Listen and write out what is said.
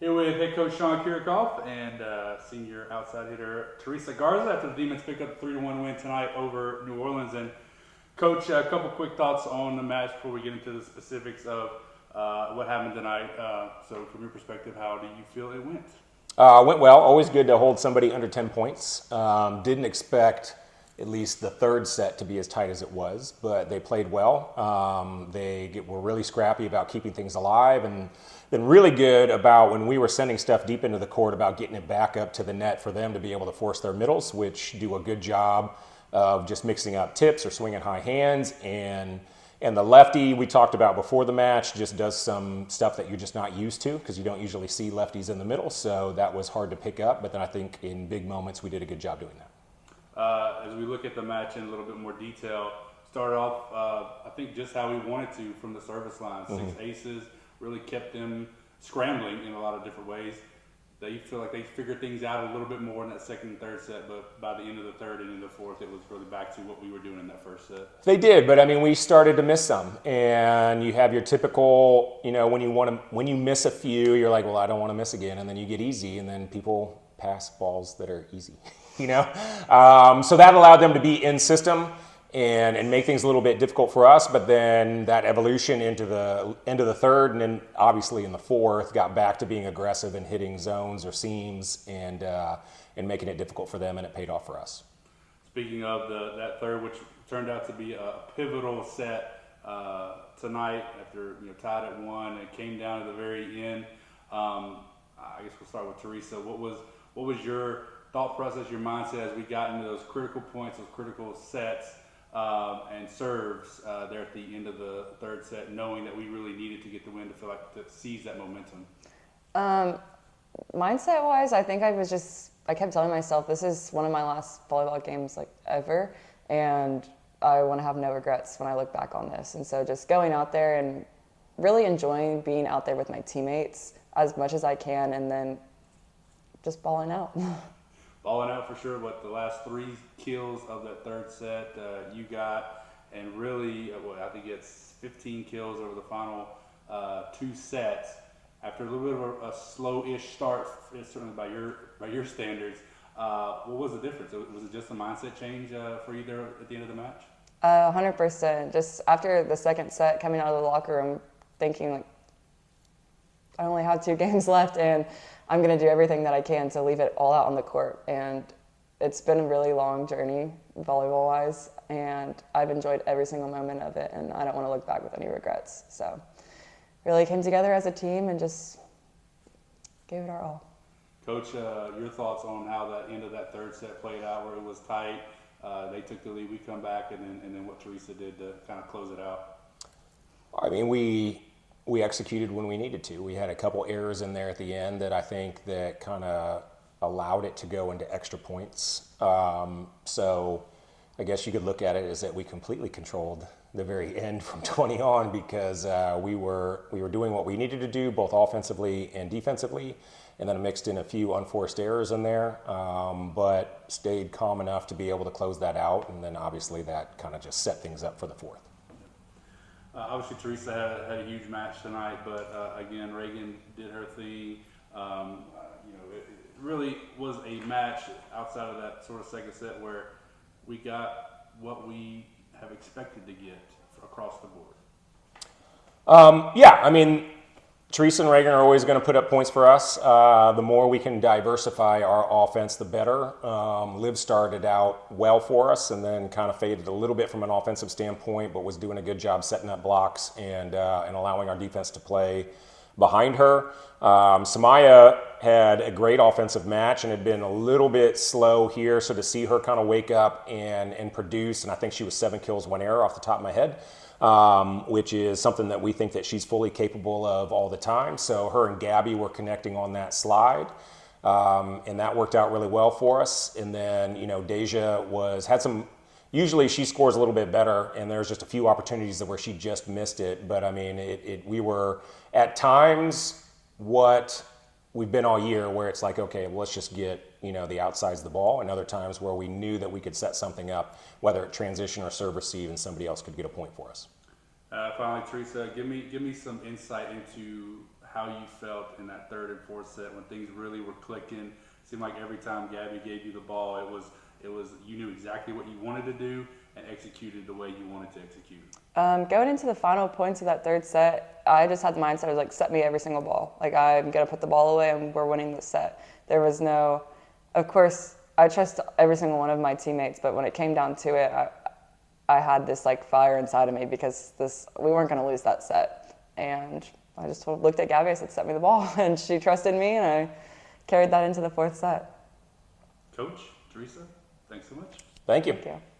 Here with head coach Sean Kiracofe and senior outside hitter Teresa Garza after the Demons pick up a 3-1 win tonight over New Orleans. And coach, a couple quick thoughts on the match before we get into the specifics of what happened tonight. So from your perspective, how do you feel it went? Went well. Always good to hold somebody under 10 points. Didn't expect at least the third set to be as tight as it was, but they played well. They were really scrappy about keeping things alive and been really good about when we were sending stuff deep into the court about getting it back up to the net for them to be able to force their middles, which do a good job of just mixing up tips or swinging high hands. And the lefty we talked about before the match just does some stuff that you're just not used to because you don't usually see lefties in the middle. So that was hard to pick up. But then I think in big moments we did a good job doing that. As we look at the match in a little bit more detail, start off, I think, just how we wanted to from the service line. Six aces, really kept them scrambling in a lot of different ways. They feel like they figured things out a little bit more in that second and third set, but by the end of the third and in the fourth, it was really back to what we were doing in that first set. They did, but I mean, we started to miss some, and you have your typical, when you miss a few, you're like, well, I don't want to miss again, and then you get easy, and then people pass balls that are easy, So that allowed them to be in system and make things a little bit difficult for us, but then that evolution into the end of the third and then obviously in the fourth got back to being aggressive and hitting zones or seams and making it difficult for them, and it paid off for us. Speaking of that third, which turned out to be a pivotal set tonight after tied at 1, it came down to the very end. I guess we'll start with Teresa. What was your thought process, your mindset as we got into those critical points, those critical sets and serves there at the end of the third set, knowing that we really needed to get the win to feel like to seize that momentum? Mindset-wise, I think I kept telling myself this is one of my last volleyball games ever, and I want to have no regrets when I look back on this. And so just going out there and really enjoying being out there with my teammates as much as I can, and then just balling out. Balling out for sure. But the last 3 kills of that third set you got, and really, I think it's 15 kills over the final 2 sets. After a little bit of a slow-ish start, certainly by your standards, what was the difference? Was it just a mindset change for you there at the end of the match? 100%. Just after the second set, coming out of the locker room, thinking I only have 2 games left, and I'm going to do everything that I can to leave it all out on the court. And it's been a really long journey, volleyball-wise, and I've enjoyed every single moment of it, and I don't want to look back with any regrets. So really came together as a team and just gave it our all. Coach, your thoughts on how the end of that third set played out, where it was tight, they took the lead, we come back, and then what Teresa did to kind of close it out? I mean, we executed when we needed to. We had a couple errors in there at the end that I think that kind of allowed it to go into extra points. So I guess you could look at it as that we completely controlled the very end from 20 on because we were doing what we needed to do both offensively and defensively, and then mixed in a few unforced errors in there, but stayed calm enough to be able to close that out, and then obviously that kind of just set things up for the fourth. Obviously, Teresa had a huge match tonight, but again, Reagan did her thing. It really was a match outside of that sort of second set where we got what we have expected to get across the board. Yeah, I mean, Teresa and Reagan are always going to put up points for us. The more we can diversify our offense, the better. Liv started out well for us and then kind of faded a little bit from an offensive standpoint, but was doing a good job setting up blocks and allowing our defense to play behind her. Samaya had a great offensive match and had been a little bit slow here, so to see her kind of wake up and produce, and I think she was 7 kills, 1 error off the top of my head. Which is something that we think that she's fully capable of all the time. So her and Gabby were connecting on that slide, and that worked out really well for us. And then, Deja had some, usually she scores a little bit better, and there's just a few opportunities where she just missed it. But I mean, we were at times what we've been all year where it's like, okay, well, let's just get, the outsides of the ball, and other times where we knew that we could set something up, whether it transition or serve receive, and somebody else could get a point for us. Finally, Teresa, give me some insight into how you felt in that third and fourth set when things really were clicking. It seemed like every time Gabby gave you the ball, it was you knew exactly what you wanted to do and executed the way you wanted to execute. Going into the final points of that third set, I just had the mindset of like, set me every single ball. Like, I'm gonna put the ball away and we're winning this set. There was no, of course, I trust every single one of my teammates, but when it came down to it, I had this like fire inside of me because we weren't gonna lose that set. And I just looked at Gabby, I said, set me the ball, and she trusted me, and I carried that into the fourth set. Coach, Teresa, thanks so much. Thank you. Thank you.